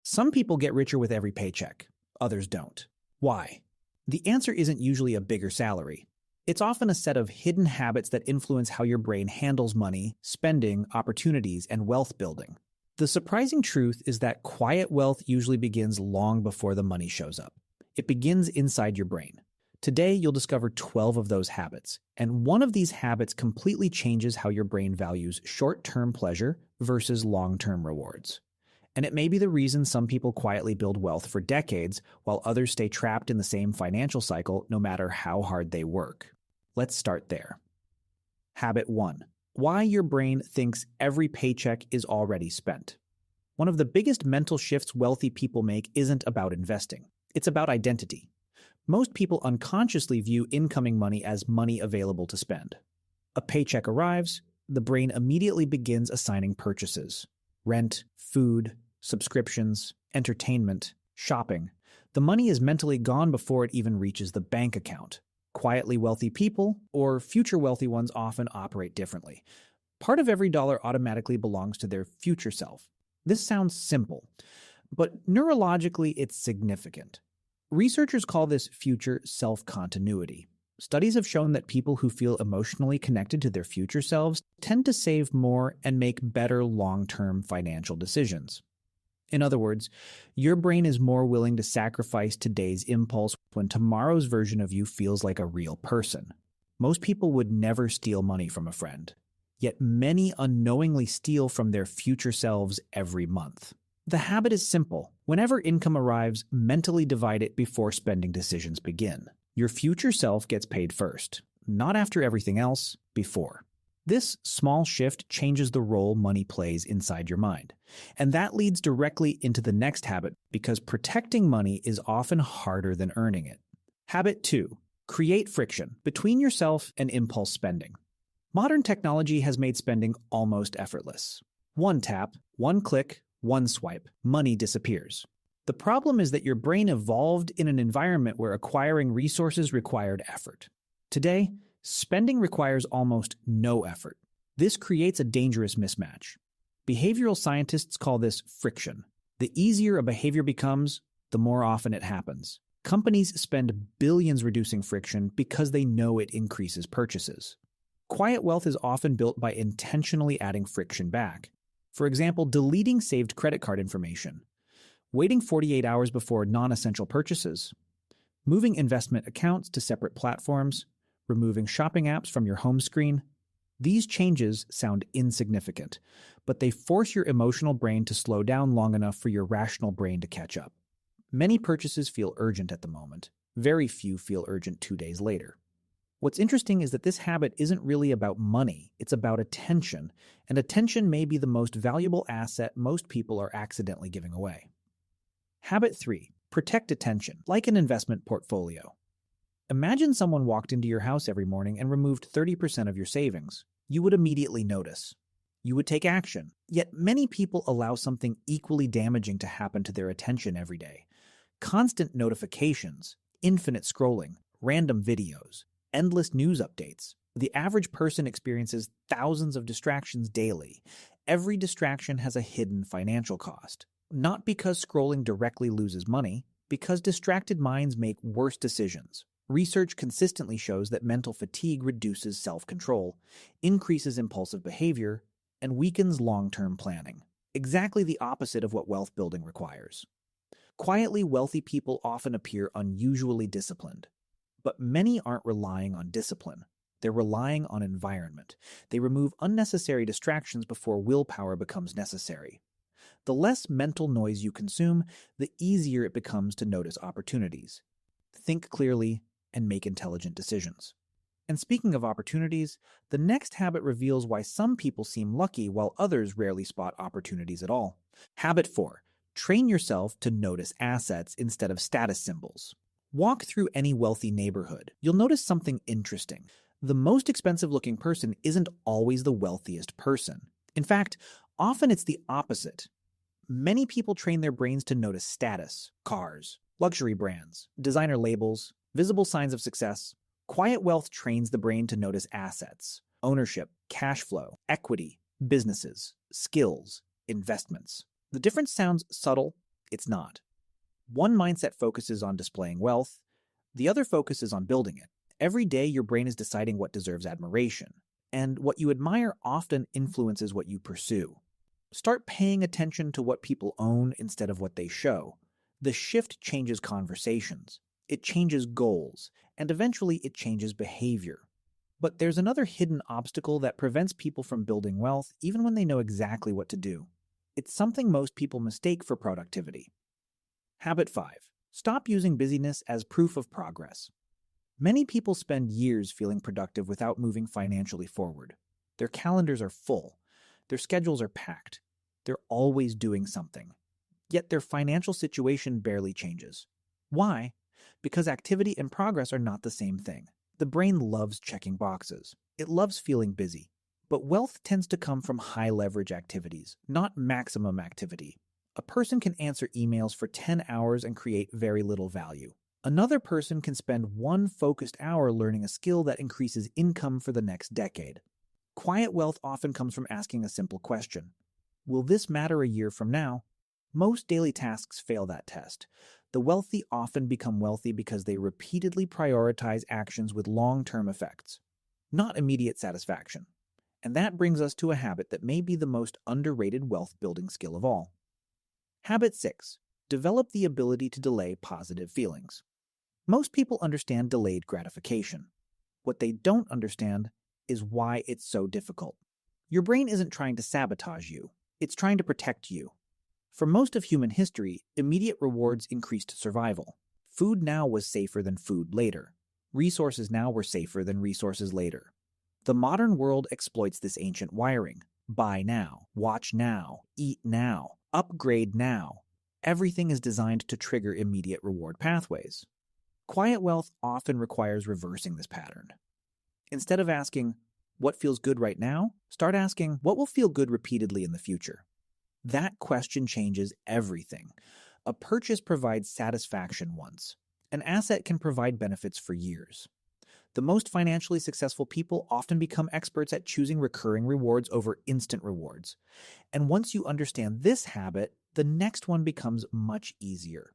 Some people get richer with every paycheck, others don't. Why? The answer isn't usually a bigger salary. It's often a set of hidden habits that influence how your brain handles money, spending, opportunities, and wealth building. The surprising truth is that quiet wealth usually begins long before the money shows up. It begins inside your brain. Today, you'll discover 12 of those habits, and one of these habits completely changes how your brain values short-term pleasure versus long-term rewards. And it may be the reason some people quietly build wealth for decades, while others stay trapped in the same financial cycle no matter how hard they work. Let's start there. Habit 1. Why your brain thinks every paycheck is already spent. One of the biggest mental shifts wealthy people make isn't about investing. It's about identity. Most people unconsciously view incoming money as money available to spend. A paycheck arrives, the brain immediately begins assigning purchases. Rent, food, subscriptions, entertainment, shopping. The money is mentally gone before it even reaches the bank account. Quietly wealthy people, or future wealthy ones, often operate differently. Part of every dollar automatically belongs to their future self. This sounds simple, but neurologically it's significant. Researchers call this future self-continuity. Studies have shown that people who feel emotionally connected to their future selves tend to save more and make better long-term financial decisions. In other words, your brain is more willing to sacrifice today's impulse when tomorrow's version of you feels like a real person. Most people would never steal money from a friend, yet many unknowingly steal from their future selves every month. The habit is simple. Whenever income arrives, mentally divide it before spending decisions begin. Your future self gets paid first, not after everything else, before. This small shift changes the role money plays inside your mind. And that leads directly into the next habit because protecting money is often harder than earning it. Habit 2. Create friction between yourself and impulse spending. Modern technology has made spending almost effortless. One tap, one click, one swipe, money disappears. The problem is that your brain evolved in an environment where acquiring resources required effort. Today, spending requires almost no effort. This creates a dangerous mismatch. Behavioral scientists call this friction. The easier a behavior becomes, the more often it happens. Companies spend billions reducing friction because they know it increases purchases. Quiet wealth is often built by intentionally adding friction back. For example, deleting saved credit card information, waiting 48 hours before non-essential purchases, moving investment accounts to separate platforms, removing shopping apps from your home screen. These changes sound insignificant, but they force your emotional brain to slow down long enough for your rational brain to catch up. Many purchases feel urgent at the moment. Very few feel urgent 2 days later. What's interesting is that this habit isn't really about money, it's about attention, and attention may be the most valuable asset most people are accidentally giving away. Habit 3. Protect attention, like an investment portfolio. Imagine someone walked into your house every morning and removed 30% of your savings. You would immediately notice. You would take action. Yet many people allow something equally damaging to happen to their attention every day. Constant notifications, infinite scrolling, random videos, endless news updates. The average person experiences thousands of distractions daily. Every distraction has a hidden financial cost. Not because scrolling directly loses money, because distracted minds make worse decisions. Research consistently shows that mental fatigue reduces self-control, increases impulsive behavior, and weakens long-term planning. Exactly the opposite of what wealth building requires. Quietly wealthy people often appear unusually disciplined. But many aren't relying on discipline. They're relying on environment. They remove unnecessary distractions before willpower becomes necessary. The less mental noise you consume, the easier it becomes to notice opportunities. Think clearly and make intelligent decisions. And speaking of opportunities, the next habit reveals why some people seem lucky while others rarely spot opportunities at all. Habit 4. Train yourself to notice assets instead of status symbols. Walk through any wealthy neighborhood. You'll notice something interesting. The most expensive-looking person isn't always the wealthiest person. In fact, often it's the opposite. Many people train their brains to notice status, cars, luxury brands, designer labels, visible signs of success. Quiet wealth trains the brain to notice assets, ownership, cash flow, equity, businesses, skills, investments. The difference sounds subtle, It's not. One mindset focuses on displaying wealth, the other focuses on building it. Every day, your brain is deciding what deserves admiration, and what you admire often influences what you pursue. Start paying attention to what people own instead of what they show. The shift changes conversations, it changes goals, and eventually it changes behavior. But there's another hidden obstacle that prevents people from building wealth even when they know exactly what to do. It's something most people mistake for productivity. Habit 5. Stop using busyness as proof of progress. Many people spend years feeling productive without moving financially forward. Their calendars are full. Their schedules are packed. They're always doing something. Yet their financial situation barely changes. Why? Because activity and progress are not the same thing. The brain loves checking boxes. It loves feeling busy. But wealth tends to come from high-leverage activities, not maximum activity. A person can answer emails for 10 hours and create very little value. Another person can spend one focused hour learning a skill that increases income for the next decade. Quiet wealth often comes from asking a simple question. Will this matter a year from now? Most daily tasks fail that test. The wealthy often become wealthy because they repeatedly prioritize actions with long-term effects, not immediate satisfaction. And that brings us to a habit that may be the most underrated wealth-building skill of all. Habit 6. Develop the ability to delay positive feelings. Most people understand delayed gratification. What they don't understand is why it's so difficult. Your brain isn't trying to sabotage you. It's trying to protect you. For most of human history, immediate rewards increased survival. Food now was safer than food later. Resources now were safer than resources later. The modern world exploits this ancient wiring. Buy now, watch now, eat now, upgrade now. Everything is designed to trigger immediate reward pathways. Quiet wealth often requires reversing this pattern. Instead of asking, what feels good right now? Start asking, what will feel good repeatedly in the future? That question changes everything. A purchase provides satisfaction once. An asset can provide benefits for years. The most financially successful people often become experts at choosing recurring rewards over instant rewards. And once you understand this habit, the next one becomes much easier.